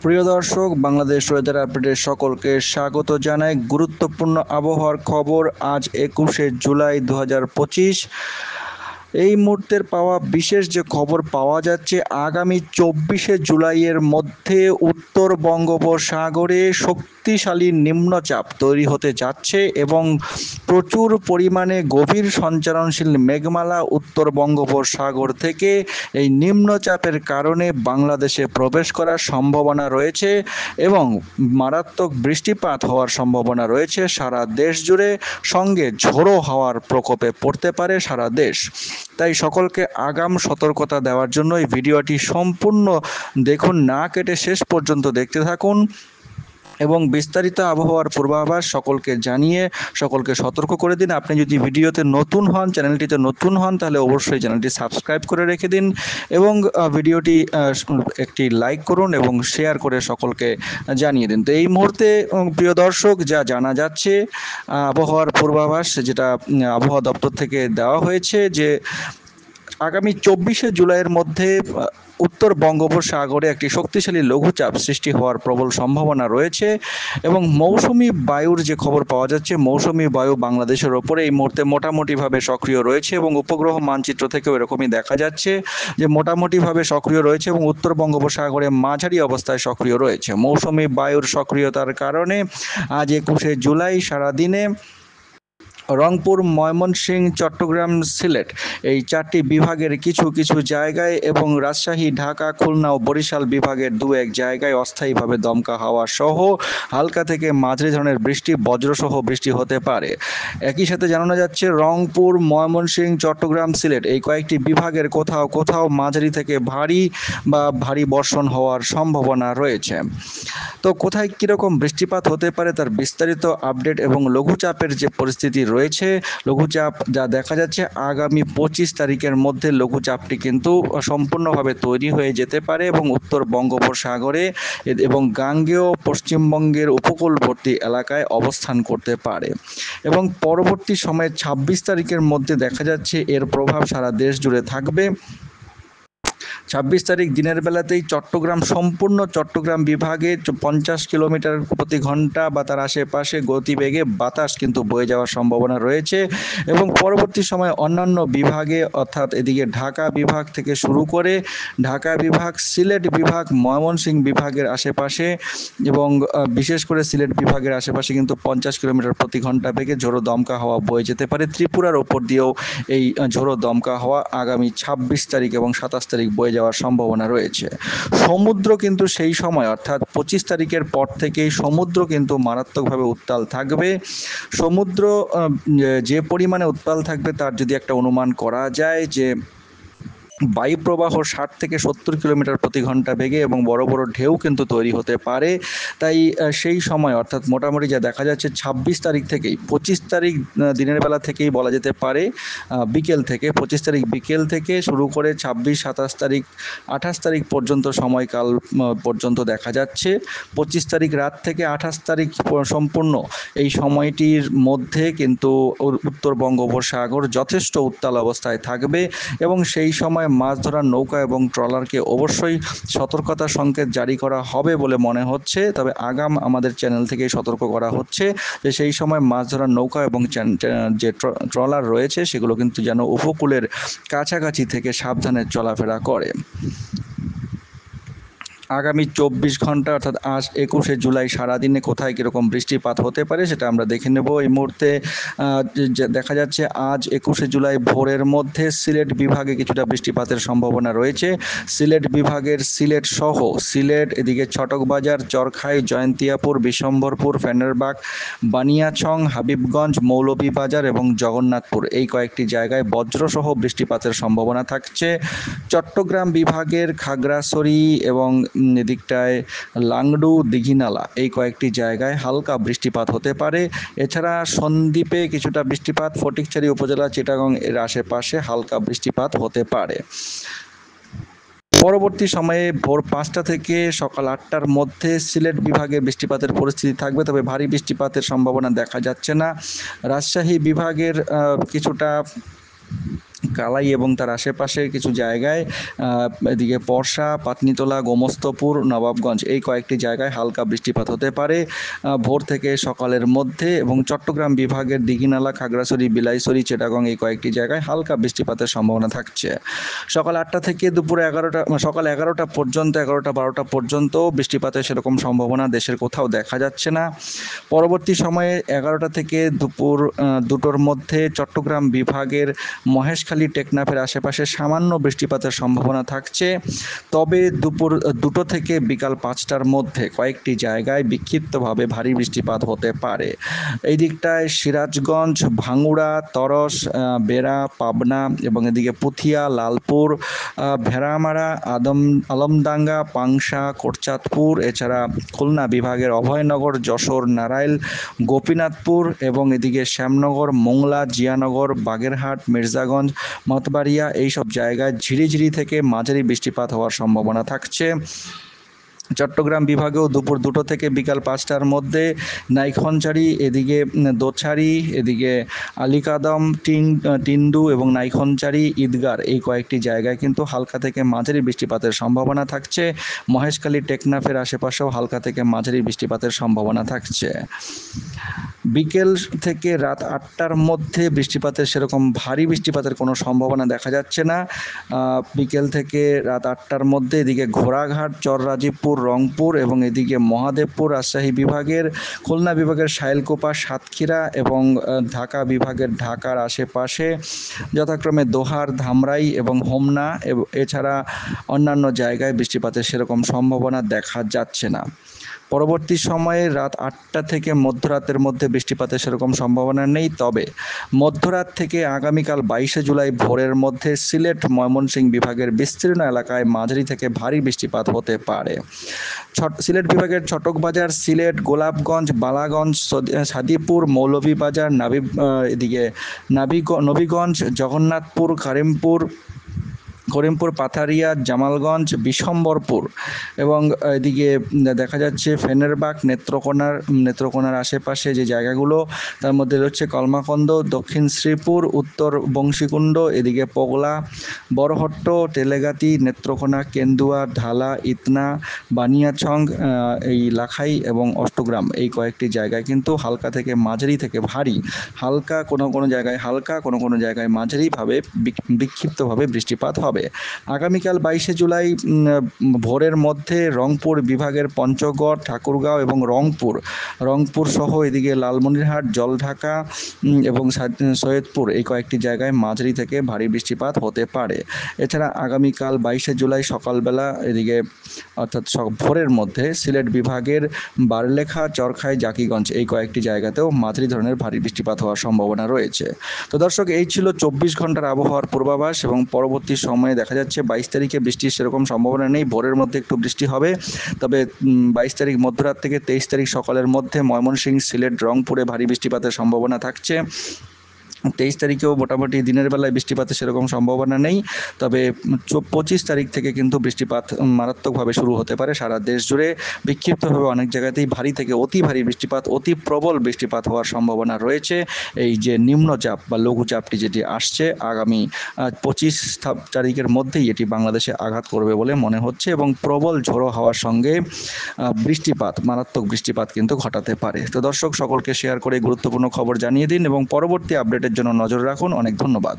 প্রিয় দর্শক, বাংলাদেশ ওয়েদার আপডেটে সকলকে স্বাগত জানাই। গুরুত্বপূর্ণ আবহাওয়ার খবর আজ 21শে জুলাই 2025। এই মুহূর্তের পাওয়া বিশেষ যে খবর পাওয়া যাচ্ছে, আগামী 24শে জুলাইয়ের মধ্যে উত্তর বঙ্গোপসাগরে শক্তিশালী নিম্নচাপ তৈরি হতে যাচ্ছে এবং প্রচুর পরিমাণে গভীর সঞ্চারণশীল মেঘমালা উত্তর বঙ্গোপসাগর থেকে এই নিম্নচাপের কারণে বাংলাদেশে প্রবেশ করার সম্ভাবনা রয়েছে এবং মারাত্মক বৃষ্টিপাত হওয়ার সম্ভাবনা রয়েছে সারা দেশ জুড়ে। সঙ্গে ঝোড়ো হাওয়ার প্রকোপে পড়তে পারে সারা দেশ। তাই সকলকে আগাম সতর্কতা দেওয়ার জন্য এই ভিডিওটি সম্পূর্ণ দেখুন, না কেটে শেষ পর্যন্ত দেখতে থাকুন এবং বিস্তারিত আবহাওয়ার পূর্বাভাস সকলকে জানিয়ে সকলকে সতর্ক করে দিন। আপনি যদি ভিডিওতে নতুন হন, চ্যানেলটিতে নতুন হন, তাহলে অবশ্যই চ্যানেলটি সাবস্ক্রাইব করে রেখে দিন এবং ভিডিওটি একটি লাইক করুন এবং শেয়ার করে সকলকে জানিয়ে দিন। তো এই মুহূর্তে প্রিয় দর্শক, যা জানা যাচ্ছে আবহাওয়ার পূর্বাভাস, যেটা আবহাওয়া দপ্তর থেকে দেওয়া হয়েছে, যে আগামী 24শে জুলাইয়ের মধ্যে উত্তর বঙ্গোপসাগরে একটি শক্তিশালী লঘুচাপ সৃষ্টি হওয়ার প্রবল সম্ভাবনা রয়েছে এবং মৌসুমি বায়ুর যে খবর পাওয়া যাচ্ছে, মৌসুমি বায়ু বাংলাদেশের ওপরে এই মুহূর্তে মোটামুটিভাবে সক্রিয় রয়েছে এবং উপগ্রহ মানচিত্র থেকেও এরকমই দেখা যাচ্ছে যে মোটামুটিভাবে সক্রিয় রয়েছে এবং উত্তর বঙ্গোপসাগরে মাঝারি অবস্থায় সক্রিয় রয়েছে। মৌসুমি বায়ুর সক্রিয়তার কারণে আজ 21শে জুলাই সারাদিনে রংপুর, ময়মনসিংহ, চট্টগ্রাম, সিলেট এই চারটি বিভাগের কিছু কিছু জায়গায় এবং রাজশাহী, ঢাকা, খুলনা ও বরিশাল বিভাগের দু এক জায়গায় অস্থায়ীভাবে দমকা হাওয়া সহ হালকা থেকে মাঝারি ধরনের বৃষ্টি, বজ্রসহ বৃষ্টি হতে পারে। একই সাথে জানানো যাচ্ছে রংপুর, ময়মনসিংহ, চট্টগ্রাম, সিলেট এই কয়েকটি বিভাগের কোথাও কোথাও মাঝারি থেকে ভারী বা ভারী বর্ষণ হওয়ার সম্ভাবনা রয়েছে। তো কোথায় কীরকম বৃষ্টিপাত হতে পারে তার বিস্তারিত আপডেট এবং লঘুচাপের যে পরিস্থিতি রয়েছে, লঘুচাপ যা দেখা যাচ্ছে আগামী 25 তারিখের মধ্যে লঘুচাপটি কিন্তু সম্পূর্ণভাবে তৈরি হয়ে যেতে পারে এবং উত্তর বঙ্গোপসাগরে এবং গাঙ্গেয় পশ্চিমবঙ্গের উপকূলবর্তী এলাকায় অবস্থান করতে পারে এবং পরবর্তী সময়ে 26 তারিখের মধ্যে দেখা যাচ্ছে এর প্রভাব সারা দেশ জুড়ে থাকবে। 26 তারিখ দিনের বেলাতেই সম্পূর্ণ চট্টগ্রাম বিভাগে 50 কিলোমিটার প্রতি ঘন্টা বা তার আশেপাশে গতিবেগে বাতাস কিন্তু বয়ে যাওয়ার সম্ভাবনা রয়েছে এবং পরবর্তী সময়ে অন্যান্য বিভাগে, অর্থাৎ এদিকে ঢাকা বিভাগ থেকে শুরু করে ঢাকা বিভাগ, সিলেট বিভাগ, ময়মনসিংহ বিভাগের আশেপাশে এবং বিশেষ করে সিলেট বিভাগের আশেপাশে কিন্তু 50 কিলোমিটার প্রতি ঘন্টা বেগে ঝোড়ো দমকা হাওয়া বয়ে যেতে পারে। ত্রিপুরার ওপর দিয়েও এই ঝোড়ো দমকা হাওয়া আগামী 26 তারিখ এবং 27 তারিখ বয়ে যাওয়ার সম্ভাবনা রয়েছে। সমুদ্র কিন্তু সেই সময় অর্থাৎ 25 তারিখের পর থেকেই সমুদ্র কিন্তু মারাত্মকভাবে উত্তাল থাকবে। সমুদ্র যে পরিমাণে উত্তাল থাকবে তার যদি একটা অনুমান করা যায় যে বায়ুপ্রবাহ 60 থেকে 70 কিলোমিটার প্রতি ঘন্টা বেগে এবং বড় বড় ঢেউ কিন্তু তৈরি হতে পারে। তাই সেই সময় অর্থাৎ মোটামুটি যা দেখা যাচ্ছে 26 তারিখ থেকেই 25 তারিখ দিনের বেলা থেকেই বলা যেতে পারে, বিকেল থেকে 25 তারিখ বিকেল থেকে শুরু করে 26, 27 তারিখ, 28 তারিখ পর্যন্ত সময়কাল পর্যন্ত দেখা যাচ্ছে। 25 তারিখ রাত থেকে 28 তারিখ সম্পূর্ণ এই সময়টির মধ্যে কিন্তু উত্তর বঙ্গোপসাগর যথেষ্ট উত্তাল অবস্থায় থাকবে এবং সেই সময় মাছ ধরার নৌকা এবং ট্রলারকে অবশ্যই সতর্কতা সংকেত জারি করা হবে বলে মনে হচ্ছে। তবে আগাম আমাদের চ্যানেল থেকে সতর্ক করা হচ্ছে যে সেই সময় মাছ ধরার নৌকা এবং যে ট্রলার রয়েছে সেগুলো কিন্তু যেন উপকূলের কাছাকাছি থেকে সাবধানে চলাফেরা করে। আগামী 24 ঘন্টা অর্থাৎ আজ 21শে জুলাই সারাদিনে কোথায় কীরকম বৃষ্টিপাত হতে পারে সেটা আমরা দেখে নেব। এই মুহূর্তে দেখা যাচ্ছে আজ 21শে জুলাই ভোরের মধ্যে সিলেট বিভাগে কিছুটা বৃষ্টিপাতের সম্ভাবনা রয়েছে। সিলেট বিভাগের সিলেট সহ সিলেট, এদিকে ছটকবাজার, চরখাই, জয়ন্তিয়াপুর, বিশম্বরপুর, ফেনেরবাগ, বানিয়াছং, হাবিবগঞ্জ, মৌলভীবাজার এবং জগন্নাথপুর এই কয়েকটি জায়গায় বজ্রসহ বৃষ্টিপাতের সম্ভাবনা থাকছে। চট্টগ্রাম বিভাগের খাগড়াছড়ি এবং এদিকটায় লাংডু, দীঘিনালা এই কয়েকটি জায়গায় হালকা বৃষ্টিপাত হতে পারে। এছাড়া সন্দ্বীপে কিছুটা বৃষ্টিপাত, ফটিকছড়ি উপজেলা, চিটাগং এর আশেপাশে হালকা বৃষ্টিপাত হতে পারে। পরবর্তী সময়ে ভোর 5টা থেকে সকাল 8টার মধ্যে সিলেট বিভাগে বৃষ্টিপাতের পরিস্থিতি থাকবে, তবে ভারী বৃষ্টিপাতের সম্ভাবনা দেখা যাচ্ছে না। রাজশাহী বিভাগের কিছুটা কালাই এবং তার আশেপাশের কিছু জায়গায়, এদিকে পরশা, পাতনিতলা, গোমস্তপুর, নবাবগঞ্জ এই কয়েকটি জায়গায় হালকা বৃষ্টিপাত হতে পারে ভোর থেকে সকালের মধ্যে, এবং চট্টগ্রাম বিভাগের দীঘিনালা, খাগড়াছড়ি, বিলাইছড়ি, চিটাগং এই কয়েকটি জায়গায় হালকা বৃষ্টিপাতের সম্ভাবনা থাকছে। সকাল 8টা থেকে দুপুরে 11টা, সকাল 11টা পর্যন্ত, 11টা 12টা পর্যন্ত বৃষ্টিপাতের সেরকম সম্ভাবনা দেশের কোথাও দেখা যাচ্ছে না। পরবর্তী সময়ে 11টা থেকে দুপুর 2টোর মধ্যে চট্টগ্রাম বিভাগের মহেশখালী, টেকনাফের আশেপাশে সামান্য বৃষ্টিপাতের সম্ভাবনা থাকছে। তবে দুপুর 2টো থেকে বিকাল 5টার মধ্যে কয়েকটি জায়গায় বিক্ষিপ্তভাবে ভারী বৃষ্টিপাত হতে পারে। এই দিকটায় সিরাজগঞ্জ, ভাঙ্গুড়া, তরস, বেড়া, পাবনা এবং এদিকে পুথিয়া, লালপুর, ভেড়ামারা, আলমডাঙ্গা, পাংশা, কোটচাঁদপুর, এছাড়া খুলনা বিভাগের অভয়নগর, যশোর, নারাইল, গোপীনাথপুর এবং এদিকে শ্যামনগর, মোংলা, জিয়ানগর, বাগেরহাট, মির্জাগঞ্জ, মতবাড়িয়া এইসব জায়গায় ঝিরিঝিরি থেকে মাঝারি বৃষ্টিপাত হওয়ার সম্ভাবনা থাকছে। চট্টগ্রাম বিভাগেও দুপুর 2টো থেকে বিকাল 5টার মধ্যে নাইখনচারি, এদিকে দোছারি, এদিকে আলীকাদম, টিন্ডু এবং নাইখনচারি, ঈদগার এই কয়েকটি জায়গায় কিন্তু হালকা থেকে মাঝারি বৃষ্টিপাতের সম্ভাবনা থাকছে। মহেশখালী, টেকনাফের আশেপাশেও হালকা থেকে মাঝারি বৃষ্টিপাতের সম্ভাবনা থাকছে। বিকেল থেকে রাত 8টার মধ্যে বৃষ্টিপাতের সেরকম ভারী বৃষ্টিপাতের কোনো সম্ভাবনা দেখা যাচ্ছে না। বিকেল থেকে রাত 8টার মধ্যে এদিকে ঘোড়াঘাট, চররাজীবপুর, রংপুর এবং এদিকে মহাদেবপুর রাজশাহী বিভাগের, খুলনা বিভাগের শাইলকোপা, সাতক্ষীরা এবং ঢাকা বিভাগের ঢাকার আশেপাশে যথাক্রমে দোহার, ধামরাই এবং হোমনা, এছাড়া অন্যান্য জায়গায় বৃষ্টিপাতের সেরকম সম্ভাবনা দেখা যাচ্ছে না। পরবর্তী সময়ে রাত 8টা থেকে মধ্যরাতের মধ্যে বৃষ্টিপাতের সেরকম সম্ভাবনা নেই। তবে মধ্যরাত থেকে আগামীকাল 22শে জুলাই ভোরের মধ্যে সিলেট, ময়মনসিংহ বিভাগের বিস্তীর্ণ এলাকায় মাঝারি থেকে ভারী বৃষ্টিপাত হতে পারে। সিলেট বিভাগের চটকবাজার, সিলেট, গোলাপগঞ্জ, বালাগঞ্জ, সাদিপুর, মৌলভীবাজার, এদিকে নবীগঞ্জ, জগন্নাথপুর, করিমপুর, পাথারিয়া, জামালগঞ্জ, বিশম্বরপুর এবং এদিকে দেখা যাচ্ছে ফেনেরবাগ, নেত্রকোনার আশেপাশে যে জায়গাগুলো, তার মধ্যে রয়েছে কলমাকন্দ, দক্ষিণ শ্রীপুর, উত্তর বংশীকুণ্ড, এদিকে পগলা, বড়হট্ট, তেলেগাতি, নেত্রকোনা, কেন্দুয়া, ঢালা, ইতনা, বানিয়াছং, এই লাখাই এবং অষ্টগ্রাম এই কয়েকটি জায়গায় কিন্তু হালকা থেকে মাঝারি থেকে ভারী, হালকা কোনো জায়গায় হালকা, কোনো জায়গায় মাঝারিভাবে বিক্ষিপ্তভাবে বৃষ্টিপাত হবে। আগামীকাল 22শে জুলাই ভোরের মধ্যে রংপুর বিভাগের পঞ্চগড়, ঠাকুরগাঁও এবং রংপুর সহ এদিকে লালমনিরহাট, জলঢাকা এবং সৈয়দপুর এই কয়েকটি জায়গায় মাঝারি থেকে ভারী বৃষ্টিপাত হতে পারে। এছাড়া আগামীকাল 22শে জুলাই সকালবেলা এদিকে অর্থাৎ ভোরের মধ্যে সিলেট বিভাগের বারলেখা, চরখাই, জাকিগঞ্জ এই কয়েকটি জায়গাতেও মাঝারি ধরনের ভারী বৃষ্টিপাত হওয়ার সম্ভাবনা রয়েছে। তো দর্শক, এই ছিল 24 ঘন্টার আবহাওয়ার পূর্বাভাস এবং পরবর্তী সময়ে দেখা যাচ্ছে 22 তারিখে বৃষ্টির সেরকম সম্ভাবনা নেই। ভোরের মধ্যে একটু বৃষ্টি হবে, তবে 22 তারিখ মধ্যরাত থেকে 23 তারিখ সকালের মধ্যে ময়মনসিংহ, সিলেট, রংপুরে ভারী বৃষ্টিপাতের সম্ভাবনা থাকছে। 23 তারিখেও মোটামুটি দিনের বেলায় বৃষ্টিপাতের সেরকম সম্ভাবনা নেই, তবে 25 তারিখ থেকে কিন্তু বৃষ্টিপাত মারাত্মকভাবে শুরু হতে পারে। সারা দেশ জুড়ে বিক্ষিপ্তভাবে অনেক জায়গাতেই ভারী থেকে অতি ভারী বৃষ্টিপাত, অতি প্রবল বৃষ্টিপাত হওয়ার সম্ভাবনা রয়েছে। এই যে নিম্নচাপ বা লঘুচাপটি যেটি আসছে আগামী 25 তারিখের মধ্যেই এটি বাংলাদেশে আঘাত করবে বলে মনে হচ্ছে এবং প্রবল ঝোড়ো হাওয়ার সঙ্গে মারাত্মক বৃষ্টিপাত কিন্তু ঘটাতে পারে। তো দর্শক, সকলকে শেয়ার করে গুরুত্বপূর্ণ খবর জানিয়ে দিন এবং পরবর্তী আপডেটের জন্য নজর রাখুন। অনেক ধন্যবাদ।